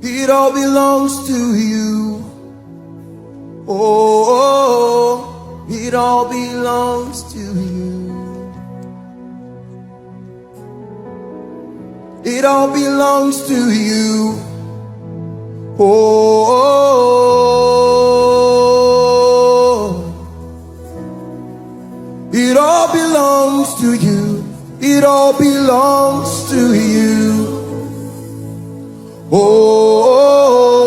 It all belongs to you. Oh, it all belongs to you. It all belongs to you. Oh, it all belongs to you. It all belongs to you. Oh,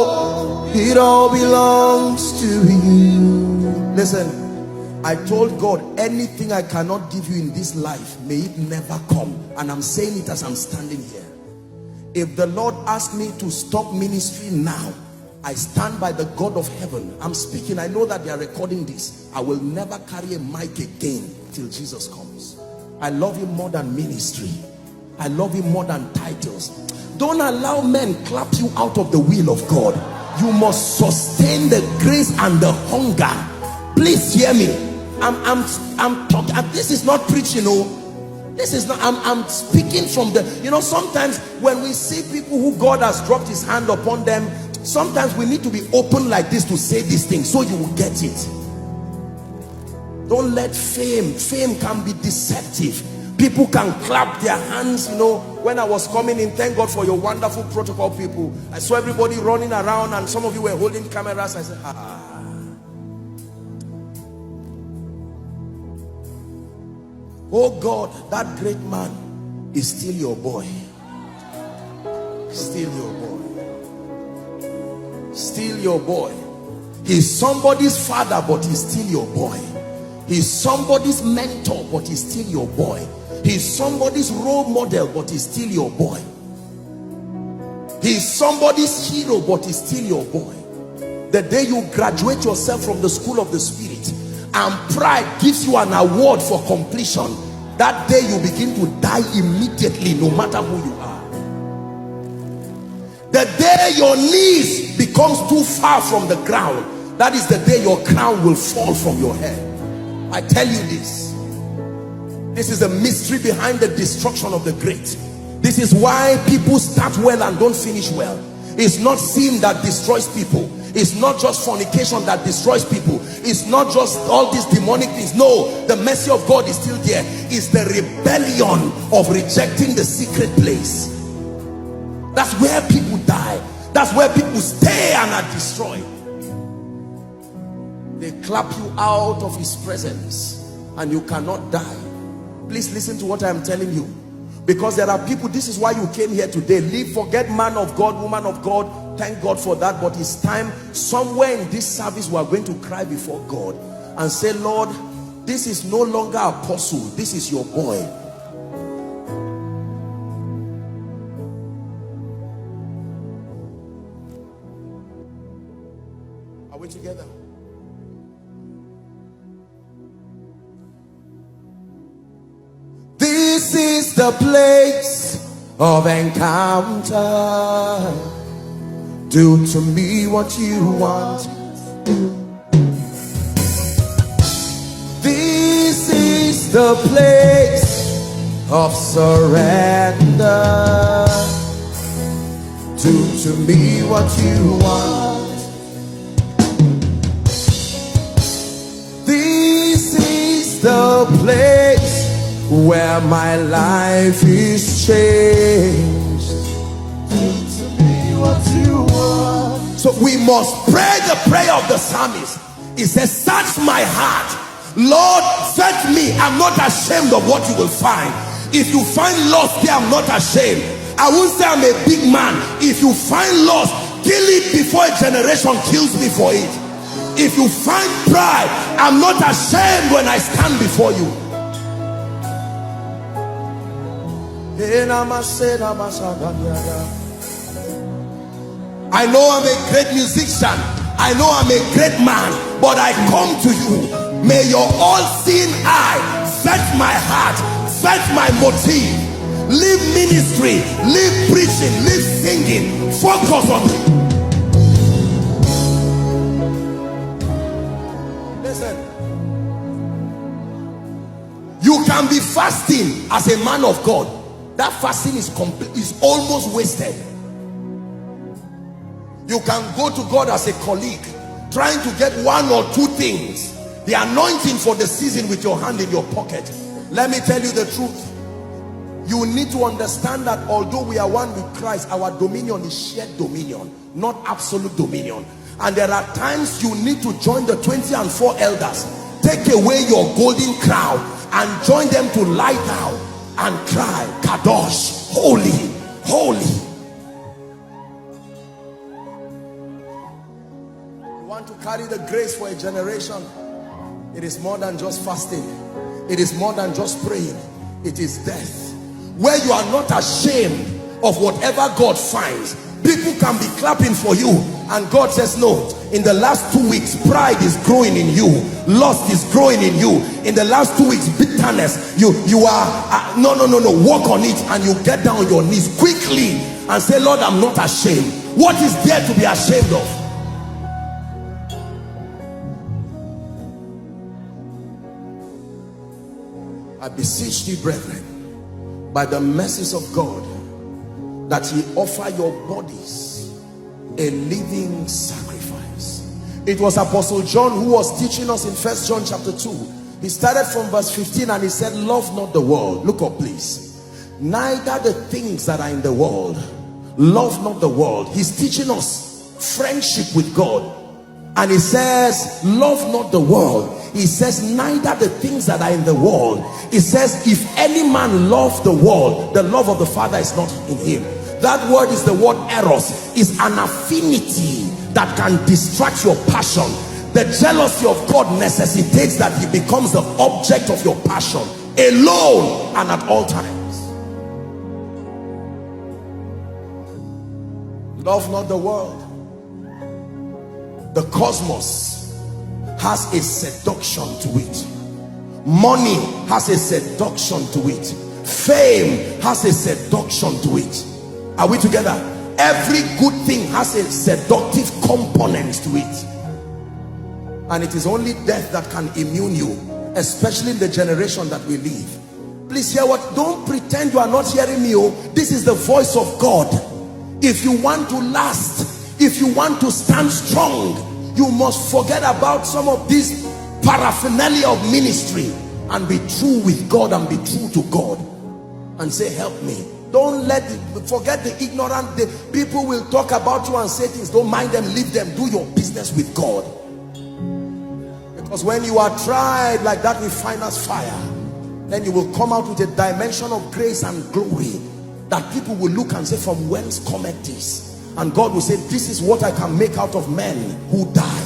it all belongs to you. Listen, I told God, anything I cannot give you in this life, may it never come. And I'm saying it as I'm standing here. If the Lord asked me to stop ministry now, I stand by the God of heaven. I'm speaking. I know that they are recording this. I will never carry a mic again till Jesus comes. I love him more than ministry. I love him more than titles. Don't allow men clap you out of the will of God. You must sustain the grace and the hunger. Please hear me. I'm talking. This is not preaching. Oh, this is not. I'm speaking from the. You know, sometimes when we see people who God has dropped his hand upon them, sometimes we need to be open like this to say these things so you will get it. Don't let fame can be deceptive. People can clap their hands. You know, when I was coming in, thank God for your wonderful protocol people. I saw everybody running around and some of you were holding cameras. I said, oh God, that great man is still your boy. Still your boy. Still your boy. He's somebody's father, but he's still your boy. He's somebody's mentor, but he's still your boy. He's somebody's role model, but he's still your boy. He's somebody's hero, but he's still your boy. The day you graduate yourself from the school of the spirit and pride gives you an award for completion, that day you begin to die immediately, no matter who you are. The day your knees becomes too far from the ground, that is the day your crown will fall from your head. I tell you this. This is a mystery behind the destruction of the great. This is why people start well and don't finish well. It's not sin that destroys people. It's not just fornication that destroys people. It's not just all these demonic things. No, the mercy of God is still there. It's the rebellion of rejecting the secret place. That's where people die. That's where people stay and are destroyed. They clap you out of his presence and you cannot die. Please listen to what I am telling you, because there are people. This is why you came here today. Leave, forget man of God, woman of God. Thank God for that. But it's time, somewhere in this service, we are going to cry before God and say, Lord, this is no longer apostle, this is your boy. Are we together? This is the place of encounter. Do to me what you want. This is the place of surrender. Do to me what you want. This is the place where my life is changed. Do to me what you want. So we must pray the prayer of the psalmist. It says, search my heart, Lord, search me. I'm not ashamed of what you will find. If you find loss there, I'm not ashamed. I won't say I'm a big man. If you find loss, kill it before a generation kills me for it. If you find pride, I'm not ashamed when I stand before you. I know I'm a great musician, I know I'm a great man, but I come to you. May your all-seeing eye search my heart, search my motive. Leave ministry, leave preaching, leave singing. Focus on me. Listen, you can be fasting as a man of God. That fasting is complete, is almost wasted. You can go to God as a colleague, trying to get one or two things. The anointing for the season with your hand in your pocket. Let me tell you the truth. You need to understand that although we are one with Christ, our dominion is shared dominion, not absolute dominion. And there are times you need to join the 24 elders. Take away your golden crown and join them to lie down and cry, Kadosh, holy, holy. You want to carry the grace for a generation. It is more than just fasting. It is more than just praying. It is death. Where you are not ashamed of whatever God finds. People can be clapping for you and God says, no, in the last 2 weeks pride is growing in you, lust is growing in you. In the last 2 weeks bitterness, you are no, work on it. And you get down on your knees quickly and say, Lord, I'm not ashamed. What is there to be ashamed of? I beseech thee, brethren, by the mercies of God, that ye offer your bodies a living sacrifice. It was Apostle John who was teaching us in 1 John chapter 2. He started from verse 15 and he said, love not the world. Look up please. Neither the things that are in the world. Love not the world. He's teaching us friendship with God. And he says, love not the world. He says, neither the things that are in the world. He says, if any man love the world, the love of the Father is not in him. That word is the word eros. Is an affinity that can distract your passion. The jealousy of God necessitates that he becomes the object of your passion, alone and at all times. Love not the world. The cosmos has a seduction to it. Money has a seduction to it. Fame has a seduction to it. Are we together? Every good thing has a seductive component to it. And it is only death that can immune you, especially in the generation that we live. Please hear what, don't pretend you are not hearing me. Oh, this is the voice of God. If you want to last, if you want to stand strong, you must forget about some of this paraphernalia of ministry and be true with God and be true to God and say, help me. Don't let it, forget the ignorant. The people will talk about you and say things. Don't mind them, leave them. Do your business with God. Because when you are tried like that with finest fire, then you will come out with a dimension of grace and glory that people will look and say, from whence cometh this? And God will say, this is what I can make out of men who die.